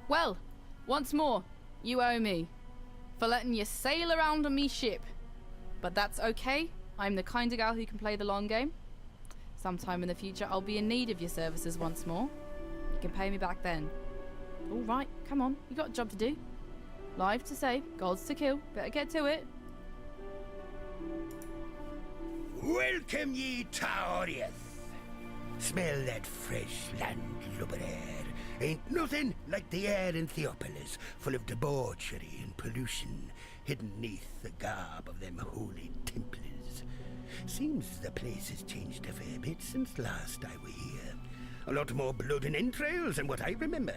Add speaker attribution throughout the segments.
Speaker 1: Well, once more, you owe me. For letting you sail around on me ship. But that's okay. I'm the kind of gal who can play the long game. Sometime in the future, I'll be in need of your services once more. You can pay me back then. Alright, come on. You got a job to do. Lives to save, gods to kill. Better get to it.
Speaker 2: Welcome ye to Oriath. Smell that fresh land lubber air. Ain't nothing like the air in Theopolis, full of debauchery and pollution, hidden neath the garb of them holy Templars. Seems the place has changed a fair bit since last I were here. A lot more blood and entrails than what I remember.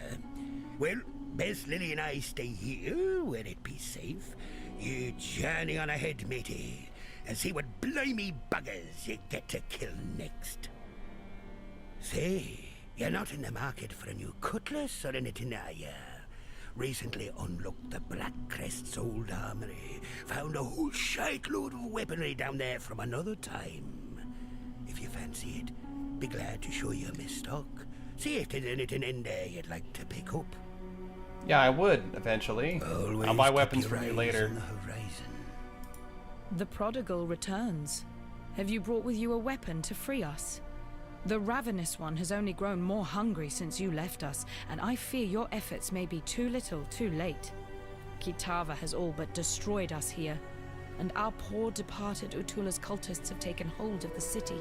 Speaker 2: Well, best Lily and I stay here, where it be safe. You journey on ahead, matey, and see what blimey buggers you get to kill next. Say, you're not in the market for a new cutlass or anything, are ya? Recently unlocked the Black Crest's old armory. Found a whole shite load of weaponry down there from another time. If you fancy it, be glad to show you my stock. See if there's anything in there you'd like to pick up.
Speaker 3: Yeah, I would, eventually.
Speaker 2: Always
Speaker 3: I'll buy
Speaker 2: keep
Speaker 3: weapons
Speaker 2: your
Speaker 3: from you
Speaker 2: eyes
Speaker 3: later.
Speaker 2: on the horizon.
Speaker 4: The prodigal returns. Have you brought with you a weapon to free us? The ravenous one has only grown more hungry since you left us, and I fear your efforts may be too little, too late. Kitava has all but destroyed us here, and our poor departed Utula's cultists have taken hold of the city.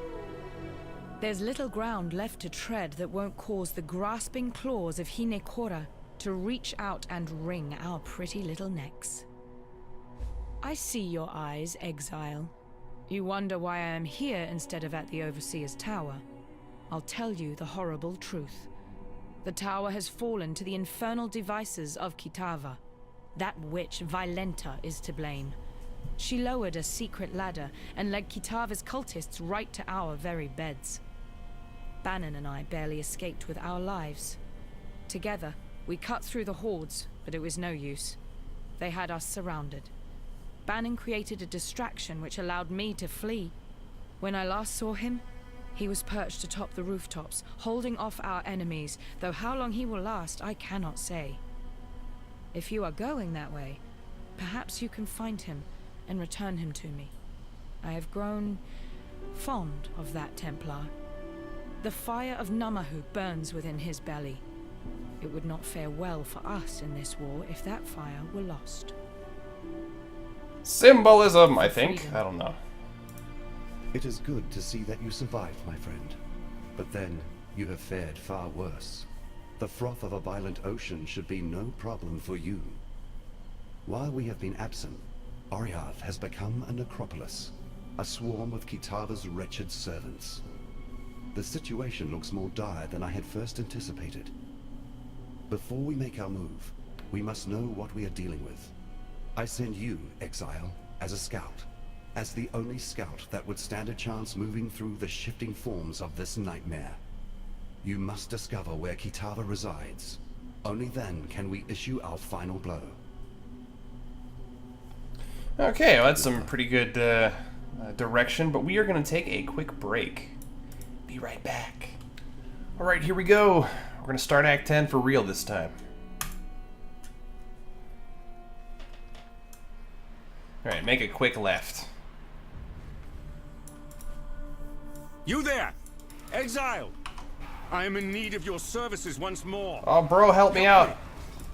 Speaker 4: There's little ground left to tread that won't cause the grasping claws of Hinekora to reach out and wring our pretty little necks. I see your eyes, Exile. You wonder why I am here instead of at the Overseer's Tower. I'll tell you the horrible truth. The tower has fallen to the infernal devices of Kitava. That witch, Violenta, is to blame. She lowered a secret ladder and led Kitava's cultists right to our very beds. Bannon and I barely escaped with our lives. Together, we cut through the hordes, but it was no use. They had us surrounded. Bannon created a distraction which allowed me to flee. When I last saw him, he was perched atop the rooftops, holding off our enemies, though how long he will last, I cannot say. If you are going that way, perhaps you can find him and return him to me. I have grown fond of that Templar. The fire of Namahu burns within his belly. It would not fare well for us in this war if that fire were lost.
Speaker 3: Symbolism, I think.
Speaker 4: Freedom.
Speaker 3: I don't know.
Speaker 5: It is good to see that you survived, my friend. But then, you have fared far worse. The froth of a violent ocean should be no problem for you. While we have been absent, Oriath has become a necropolis, a swarm of Kitava's wretched servants. The situation looks more dire than I had first anticipated. Before we make our move, we must know what we are dealing with. I send you, Exile, as a scout. As the only scout that would stand a chance moving through the shifting forms of this nightmare. You must discover where Kitava resides. Only then can we issue our final blow.
Speaker 3: Okay, well, that's some pretty good direction, but we are going to take a quick break. Be right back. All right, here we go. We're going to start Act 10 for real this time. All right, make a quick left.
Speaker 6: You there! Exile! I am in need of your services once more.
Speaker 3: Oh, bro, help me out.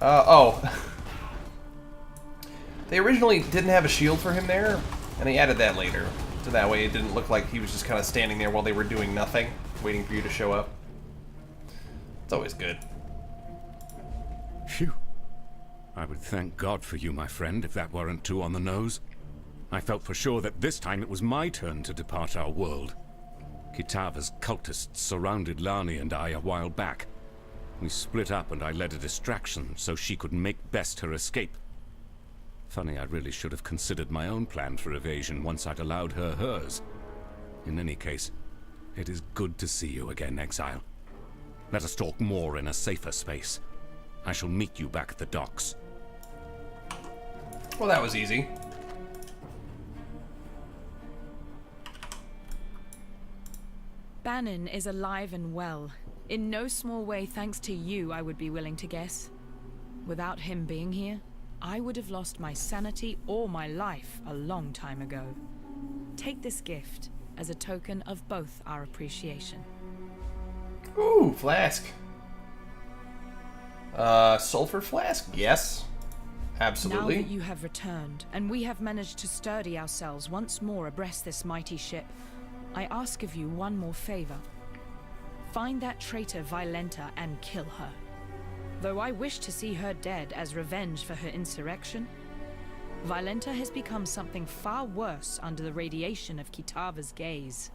Speaker 3: Oh. They originally didn't have a shield for him there, and they added that later. So that way it didn't look like he was just kind of standing there while they were doing nothing, waiting for you to show up. It's always good.
Speaker 6: Phew. I would thank God for you, my friend, if that weren't too on the nose. I felt for sure that this time it was my turn to depart our world. Kitava's cultists surrounded Lani and I a while back. We split up and I led a distraction so she could make best her escape. Funny, I really should have considered my own plan for evasion once I'd allowed her hers. In any case, it is good to see you again, Exile. Let us talk more in a safer space. I shall meet you back at the docks.
Speaker 3: Well, that was easy.
Speaker 4: Bannon is alive and well. In no small way thanks to you, I would be willing to guess. Without him being here, I would have lost my sanity or my life a long time ago. Take this gift as a token of both our appreciation.
Speaker 3: Ooh, flask. Sulfur flask? Yes. Absolutely.
Speaker 4: Now that you have returned, and we have managed to sturdy ourselves once more abreast this mighty ship, I ask of you one more favor. Find that traitor Violenta and kill her. Though I wish to see her dead as revenge for her insurrection, Violenta has become something far worse under the radiation of Kitava's gaze.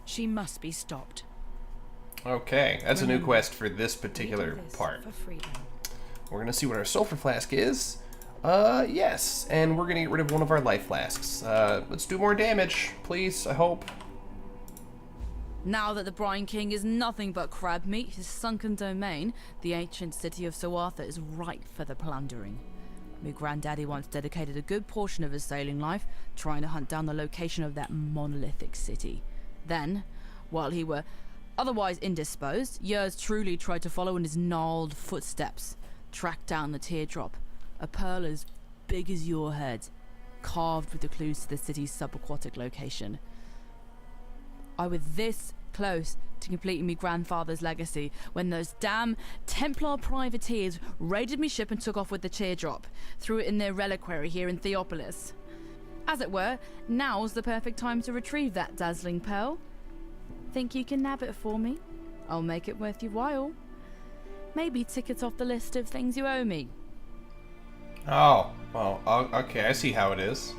Speaker 4: She must be stopped.
Speaker 3: Okay, that's a new quest for this particular
Speaker 4: This
Speaker 3: part.
Speaker 4: for freedom.
Speaker 3: We're gonna see what our sulfur flask is. Yes, and we're gonna get rid of one of our life flasks. Let's do more damage, please, I hope.
Speaker 1: Now that the Brine King is nothing but crab meat, his sunken domain, the ancient city of Soartha, is ripe for the plundering. My granddaddy once dedicated a good portion of his sailing life trying to hunt down the location of that monolithic city. Then, while he were otherwise indisposed, yours truly tried to follow in his gnarled footsteps, track down the teardrop, a pearl as big as your head, carved with the clues to the city's subaquatic location. I was this close to completing my grandfather's legacy when those damn Templar privateers raided me ship and took off with the teardrop, threw it in their reliquary here in Theopolis. As it were, now's the perfect time to retrieve that dazzling pearl. Think you can nab it for me? I'll make it worth your while. Maybe tick it off the list of things you owe me.
Speaker 3: Oh, well, okay, I see how it is.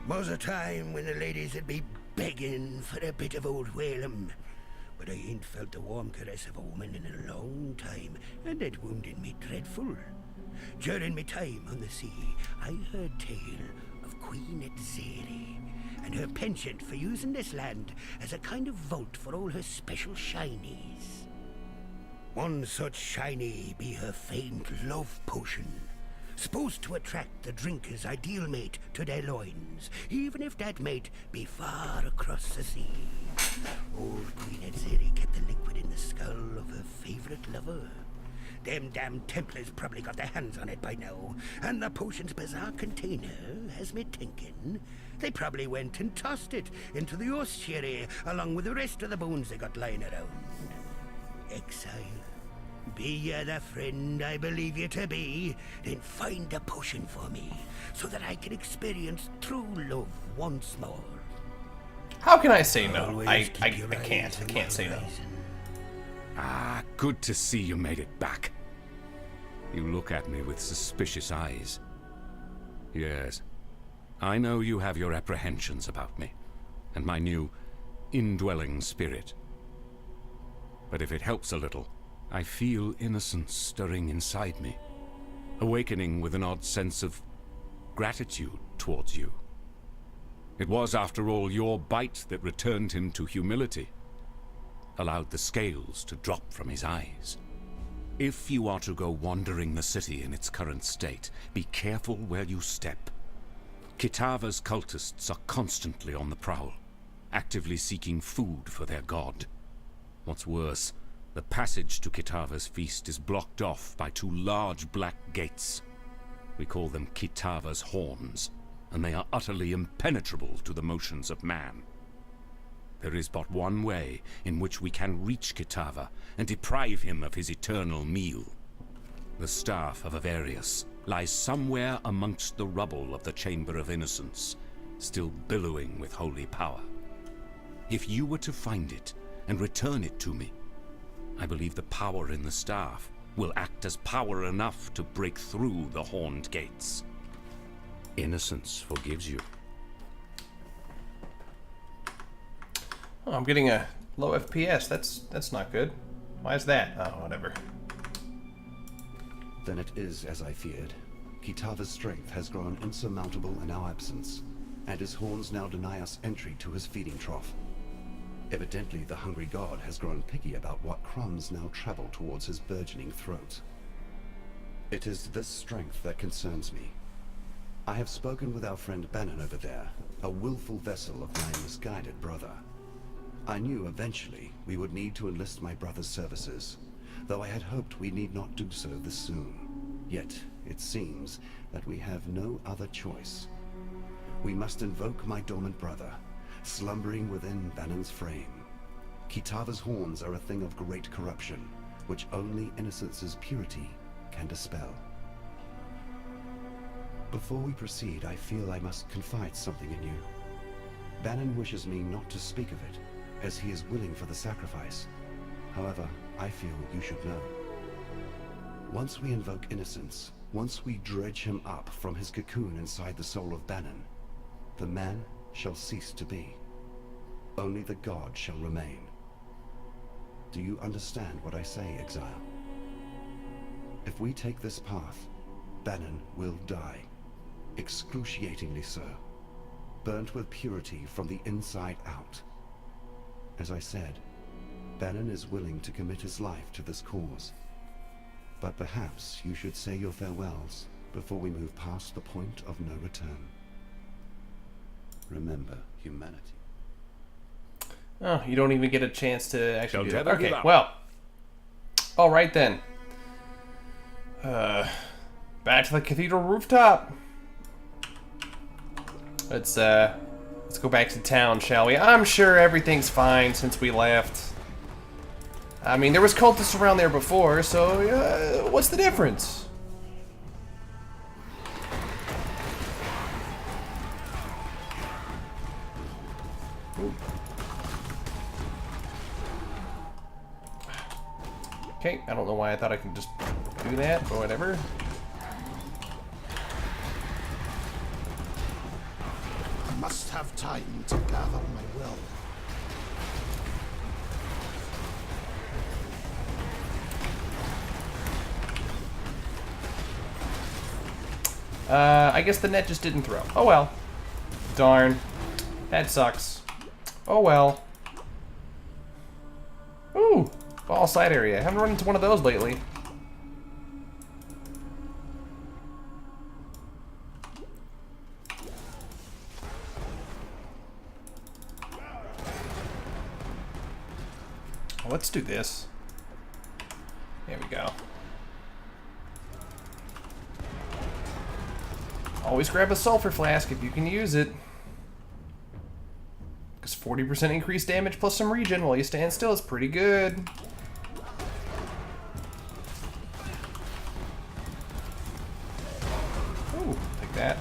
Speaker 2: Was a time when the ladies would be begging for a bit of old Whalem, but I ain't felt the warm caress of a woman in a long time, and it wounded me dreadful. During me time on the sea, I heard tale of Queen Etzeri and her penchant for using this land as a kind of vault for all her special shinies. One such shiny be her famed love potion, supposed to attract the drinker's ideal mate to their loins, even if that mate be far across the sea. Old Queen Etzeri kept the liquid in the skull of her favorite lover. Them damn Templars probably got their hands on it by now, and the potion's bizarre container has me thinking they probably went and tossed it into the ossuary along with the rest of the bones they got lying around. Exile, be you the friend I believe you to be, then find a potion for me, so that I can experience true love once more.
Speaker 3: How can I say no?
Speaker 2: Always
Speaker 3: I
Speaker 2: keep your
Speaker 3: can't.
Speaker 2: eyes
Speaker 3: I
Speaker 2: on
Speaker 3: can't
Speaker 2: the
Speaker 3: say no.
Speaker 2: horizon.
Speaker 6: Ah, good to see you made it back. You look at me with suspicious eyes. Yes, I know you have your apprehensions about me, and my new indwelling spirit. But if it helps a little, I feel innocence stirring inside me, awakening with an odd sense of gratitude towards you. It was, after all, your bite that returned him to humility, allowed the scales to drop from his eyes. If you are to go wandering the city in its current state, be careful where you step. Kitava's cultists are constantly on the prowl, actively seeking food for their god. What's worse, the passage to Kitava's feast is blocked off by two large black gates. We call them Kitava's horns, and they are utterly impenetrable to the motions of man. There is but one way in which we can reach Kitava and deprive him of his eternal meal. The staff of Avarius lies somewhere amongst the rubble of the Chamber of Innocence, still billowing with holy power. If you were to find it and return it to me, I believe the power in the staff will act as power enough to break through the horned gates. Innocence forgives you.
Speaker 3: Oh, I'm getting a low FPS. That's not good. Why is that? Oh, whatever.
Speaker 5: Then it is as I feared. Kitava's strength has grown insurmountable in our absence, and his horns now deny us entry to his feeding trough. Evidently, the hungry god has grown picky about what crumbs now travel towards his burgeoning throat. It is this strength that concerns me. I have spoken with our friend Bannon over there, a willful vessel of my misguided brother. I knew eventually we would need to enlist my brother's services, though I had hoped we need not do so this soon. Yet, it seems that we have no other choice. We must invoke my dormant brother, slumbering within Banon's frame. Kitava's horns are a thing of great corruption, which only Innocence's purity can dispel. Before we proceed, I feel I must confide something in you. Banon wishes me not to speak of it, as he is willing for the sacrifice. However, I feel you should know. Once we invoke Innocence, once we dredge him up from his cocoon inside the soul of Banon, the man shall cease to be. Only the god shall remain. Do you understand what I say, Exile? If we take this path, Banon will die. Excruciatingly so. Burnt with purity from the inside out. As I said, Banon is willing to commit his life to this cause. But perhaps you should say your farewells before we move past the point of no return. Remember humanity.
Speaker 3: Oh, you don't even get a chance to actually do
Speaker 6: Don't
Speaker 3: that.
Speaker 6: ever give
Speaker 3: Okay,
Speaker 6: up.
Speaker 3: well. Alright then. Back to the cathedral rooftop. Let's go back to town, shall we? I'm sure everything's fine since we left. I mean, there was cultists around there before, so what's the difference? Ooh. Okay, I don't know why I thought I could just do that, but whatever.
Speaker 2: I must have time to gather my will.
Speaker 3: I guess the net just didn't throw. Oh well. Darn. That sucks. Oh well. Ooh, ball side area. I haven't run into one of those lately. Let's do this. There we go. Always grab a sulfur flask if you can use it. Because 40% increased damage plus some regen while you stand still is pretty good. Ooh, take that.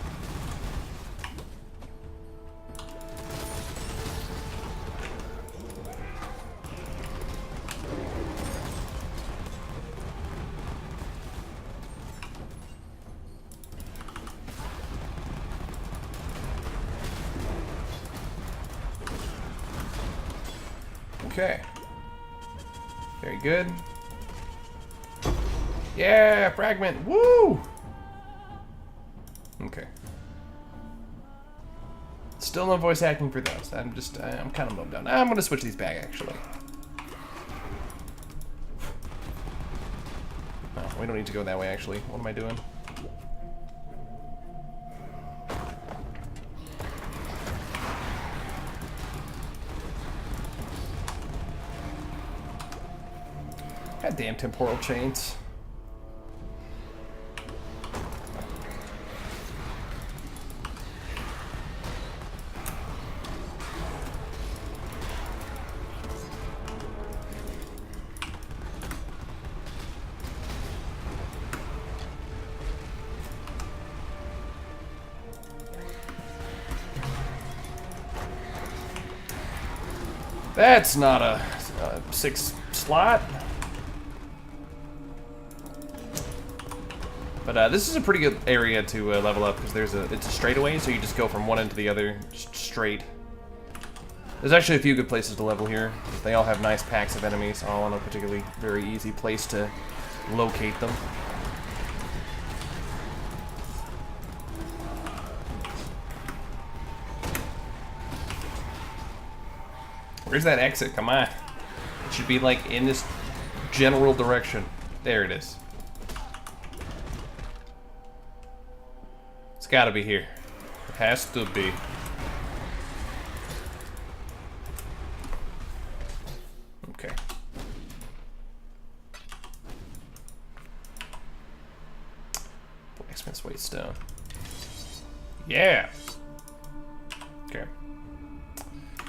Speaker 3: Okay. Very good. Yeah, fragment. Woo! Okay. Still no voice acting for those. I'm kind of bummed out. I'm gonna switch these back actually. No, we don't need to go that way actually. What am I doing? Goddamn temporal chains. That's not a 6 slot. But this is a pretty good area to level up because it's a straightaway, so you just go from one end to the other just straight. There's actually a few good places to level here. They all have nice packs of enemies, all in a particularly very easy place to locate them. Where's that exit? Come on. It should be like in this general direction. There it is. It's gotta be here. It has to be. Okay. Blacksmith's Waste Stone. Yeah! Okay.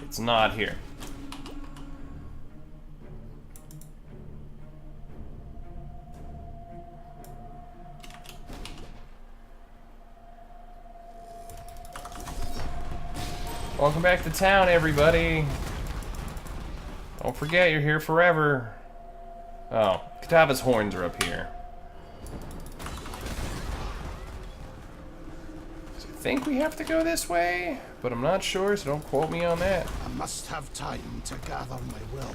Speaker 3: It's not here. Welcome back to town, everybody. Don't forget, you're here forever. Oh, Kitava's horns are up here. So I think we have to go this way, but I'm not sure, so don't quote me on that.
Speaker 2: I must have time to gather my will.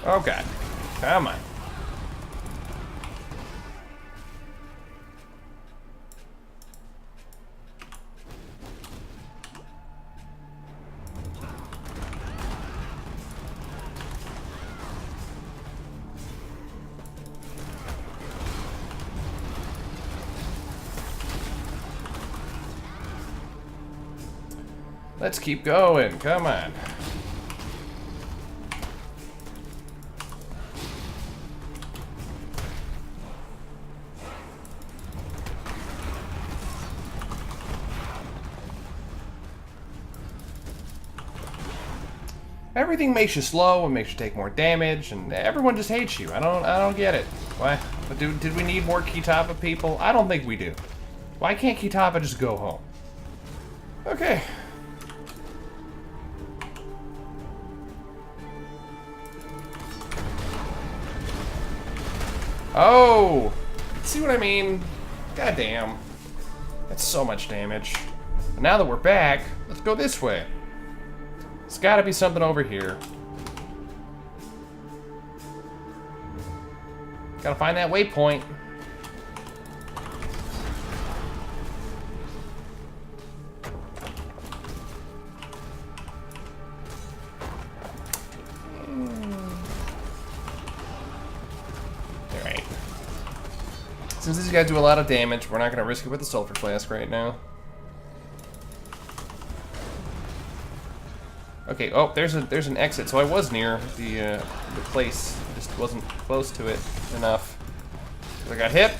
Speaker 3: Oh god. Come on. Let's keep going. Come on. Everything makes you slow and makes you take more damage, and everyone just hates you. I don't get it. Why? But did we need more Kitava people? I don't think we do. Why can't Kitava just go home? Okay. Oh! See what I mean? God damn. That's so much damage. But now that we're back, let's go this way. There's gotta be something over here. Gotta find that waypoint. Alright. Since these guys do a lot of damage, we're not gonna risk it with the sulfur flask right now. Okay, oh, there's an exit, so I was near the place. Just wasn't close to it enough. I got hit.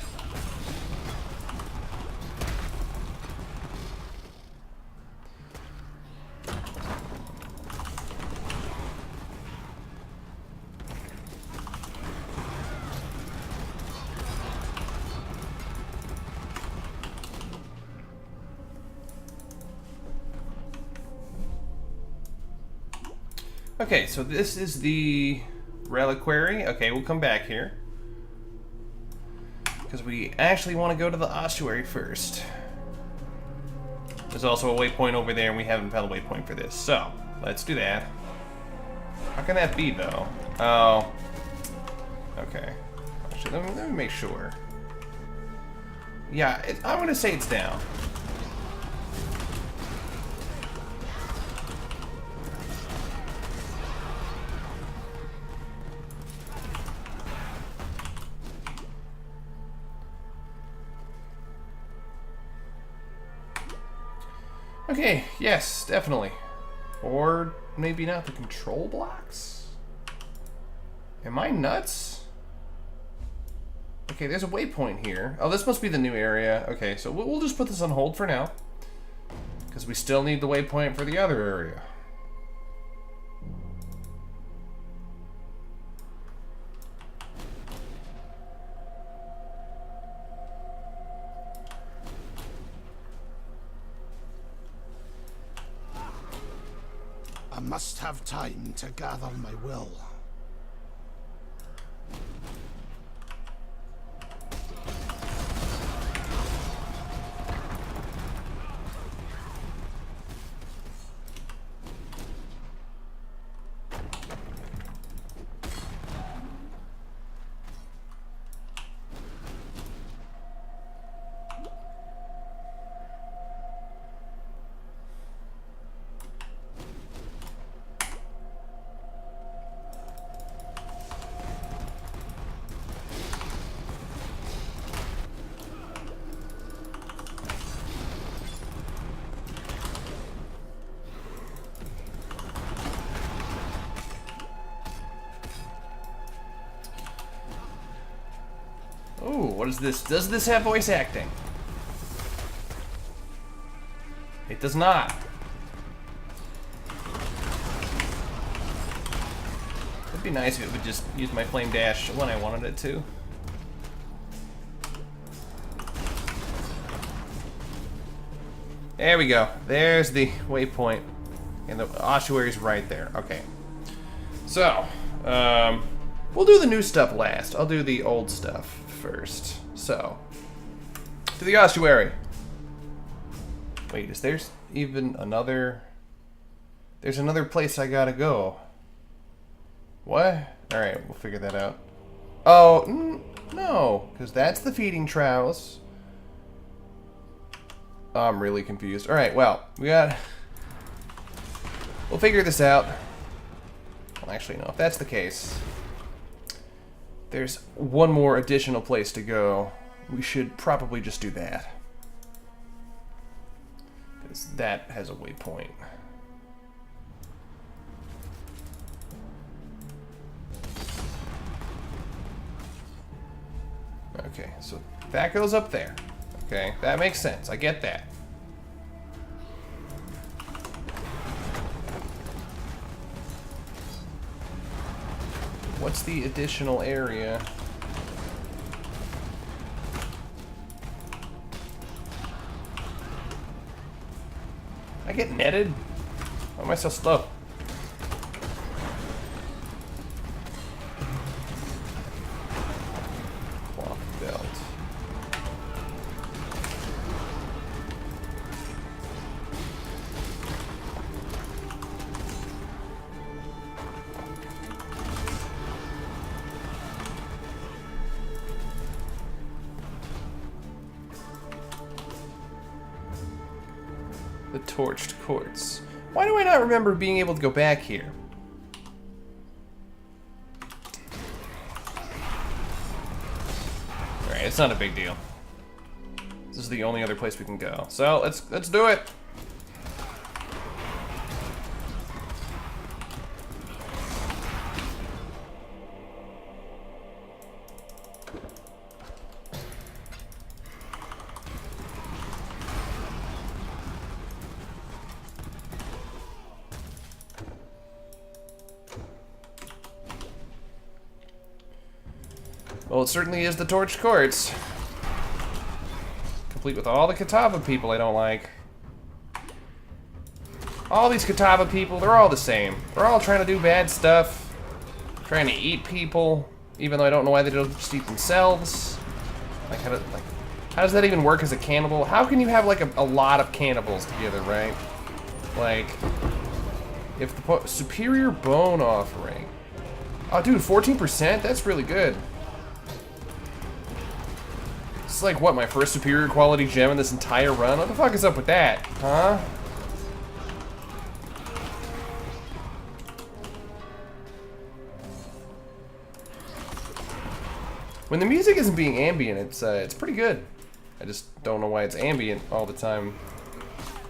Speaker 3: Okay, so this is the reliquary. Okay, we'll come back here. Because we actually want to go to the ossuary first. There's also a waypoint over there, and we haven't found a waypoint for this. So, let's do that. How can that be, though? Oh. Okay. Actually, let me make sure. Yeah, I'm going to say it's down. Okay, yes, definitely. Or maybe not the control blocks? Am I nuts? Okay, there's a waypoint here. Oh, this must be the new area. Okay, so we'll just put this on hold for now. Because we still need the waypoint for the other area.
Speaker 2: I must have time to gather my will.
Speaker 3: what is this? Does this have voice acting? It does not. It'd be nice if it would just use my flame dash when I wanted it to. There we go. There's the waypoint. And the ossuary's right there. Okay. So, we'll do the new stuff last. I'll do the old stuff first. So, to the ossuary. Wait, is there even another... There's another place I gotta go. What? Alright, we'll figure that out. Oh, no, because that's the feeding troughs. Oh, I'm really confused. Alright, well, we'll figure this out. Well, actually, no, if that's the case, there's one more additional place to go. We should probably just do that. Because that has a waypoint. Okay, so that goes up there. Okay, that makes sense. I get that. What's the additional area? I get netted? Why am I so slow? Cloth belt. The torched courts. Why do I not remember being able to go back here? Alright, it's not a big deal. This is the only other place we can go. So let's do it. Well, it certainly is the Torched Courts. Complete with all the Kitava people I don't like. All these Kitava people, they're all the same. They're all trying to do bad stuff. Trying to eat people, even though I don't know why they don't just eat themselves. Like, how does that even work as a cannibal? How can you have, like, a lot of cannibals together, right? Like, if the superior bone offering. Oh, dude, 14%? That's really good. It's like, what, my first superior quality gem in this entire run? What the fuck is up with that, huh? When the music isn't being ambient, it's pretty good. I just don't know why it's ambient all the time.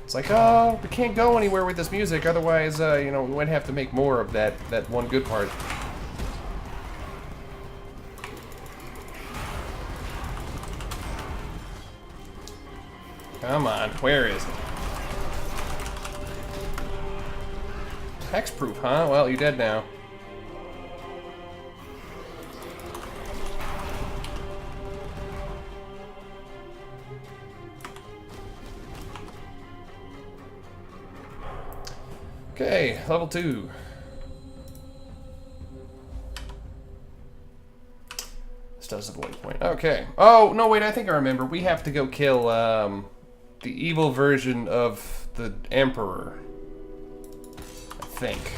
Speaker 3: It's like, oh, we can't go anywhere with this music, otherwise, you know, we might have to make more of that one good part. Come on, where is it? Hexproof, huh? Well, you're dead now. Okay, level 2. This does have a waypoint. Okay. Oh, no, wait, I think I remember. We have to go kill, the evil version of the Emperor. I think.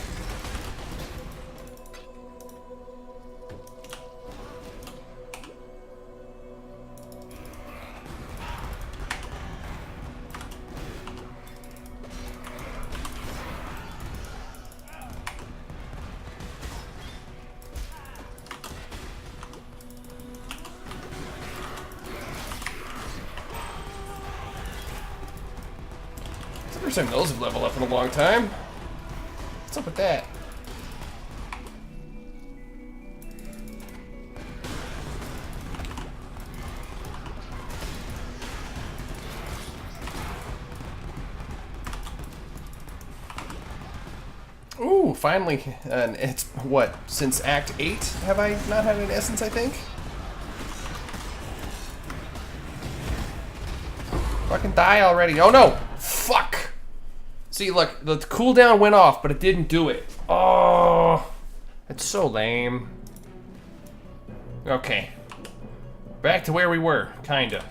Speaker 3: First time those have leveled up in a long time. What's up with that? Ooh, finally. And it's, what, since Act 8 have I not had an essence, I think? Fucking die already. Oh no! Fuck! See, look, the cooldown went off, but it didn't do it. Oh, it's so lame. Okay. Back to where we were, kinda.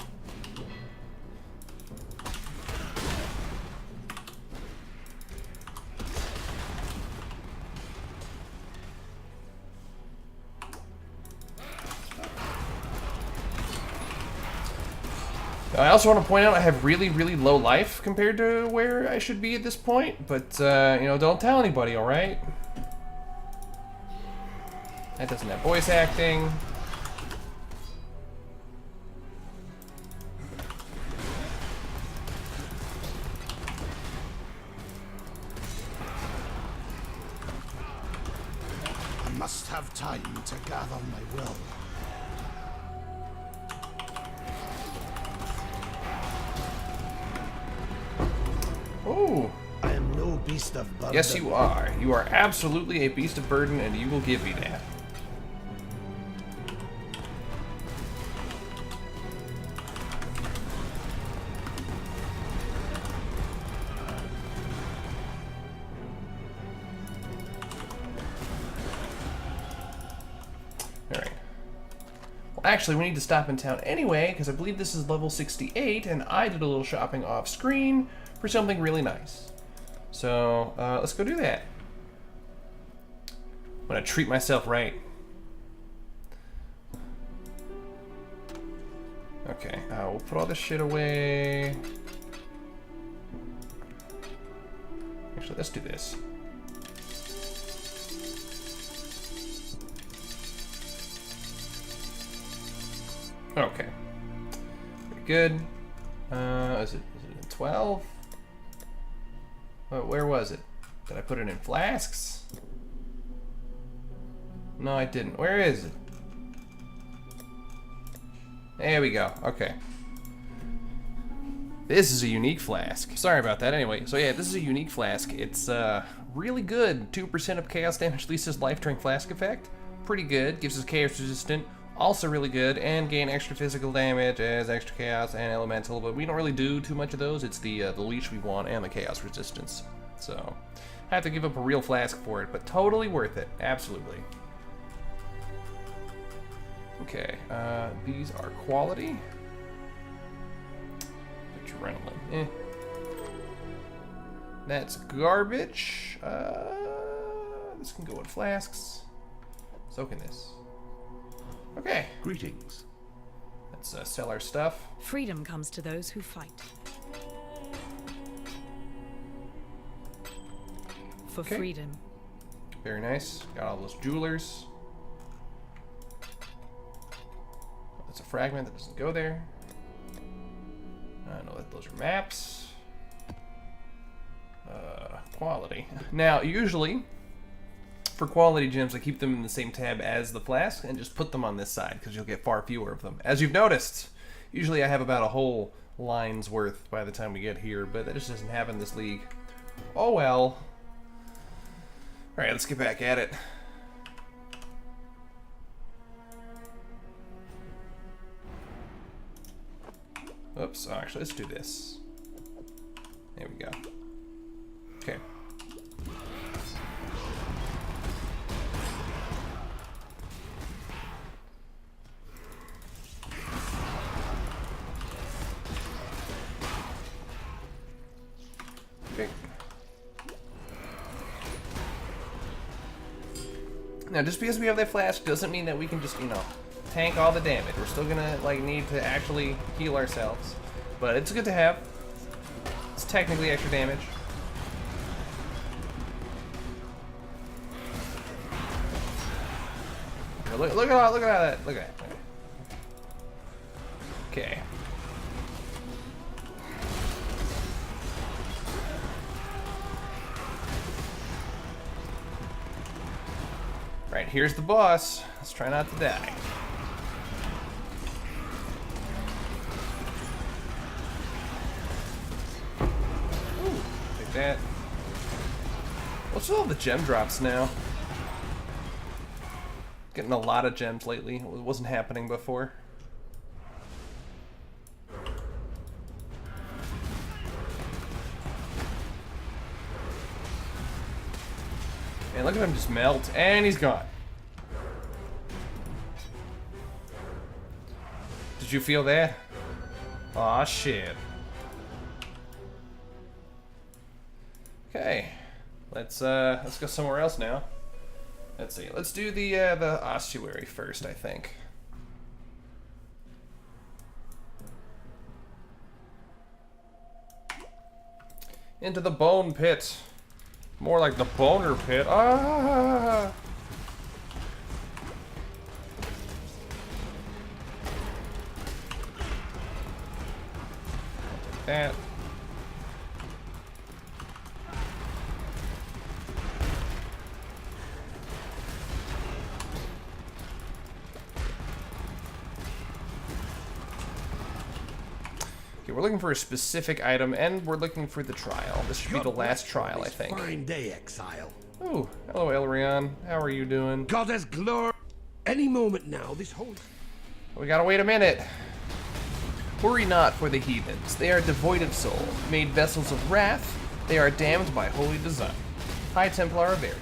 Speaker 3: I also want to point out I have really, really low life compared to where I should be at this point, but, you know, don't tell anybody, alright? That doesn't have voice acting.
Speaker 2: I must have time to gather my will.
Speaker 3: Ooh.
Speaker 2: I am no beast of burden.
Speaker 3: Yes, you are. You are absolutely a beast of burden, and you will give me that. Alright. Well, actually, we need to stop in town anyway, because I believe this is level 68, and I did a little shopping off screen for something really nice. So, let's go do that. I'm gonna treat myself right. Okay, we'll put all this shit away. Actually, let's do this. Okay. Pretty good. Is it 12? Where was it? Did I put it in flasks? No, I didn't. Where is it? There we go. Okay. This is a unique flask. Sorry about that. Anyway, so yeah, this is a unique flask. It's really good. 2% of chaos damage leases life during flask effect. Pretty good. Gives us chaos resistant. Also really good. And gain extra physical damage as extra chaos and elemental. But we don't really do too much of those. It's the leash we want and the chaos resistance. So I have to give up a real flask for it, but totally worth it. Absolutely. Okay, these are quality. Adrenaline, That's garbage. This can go in flasks. So can this. Okay.
Speaker 5: Greetings.
Speaker 3: Let's sell our stuff.
Speaker 4: Freedom comes to those who fight. For
Speaker 3: Okay.
Speaker 4: freedom.
Speaker 3: Very nice. Got all those jewelers. That's a fragment that doesn't go there. I know that those are maps. Quality. Now, usually, for quality gems, I keep them in the same tab as the flask and just put them on this side because you'll get far fewer of them. As you've noticed, usually I have about a whole line's worth by the time we get here, but that just doesn't happen in this league. Oh well. Alright, let's get back at it. Oops, oh, actually, let's do this. There we go. Okay. Okay. Now, just because we have that flask doesn't mean that we can just, you know, tank all the damage. We're still gonna, like, need to actually heal ourselves. But it's good to have. It's technically extra damage. Look at all that. Look at that. Okay. Right, here's the boss. Let's try not to die. Ooh, take that. What's with all the gem drops now? Getting a lot of gems lately. It wasn't happening before. And look at him just melt, and he's gone. Did you feel that? Aw, shit. Okay, let's go somewhere else now. Let's see. Let's do the ossuary first, I think. Into the bone pit. More like the boner pit. Ah! That. Okay, we're looking for a specific item, and we're looking for the trial. This should be the last trial, I think.
Speaker 2: Fine day, Exile.
Speaker 3: Oh, hello, Elrion. How are you doing?
Speaker 2: God has glory. Any moment now, this whole...
Speaker 3: We gotta wait a minute. Worry not for the heathens. They are devoid of soul, made vessels of wrath. They are damned by holy design. High Templar of Ares.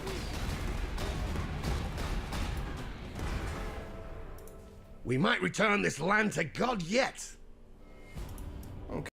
Speaker 2: We might return this land to God yet.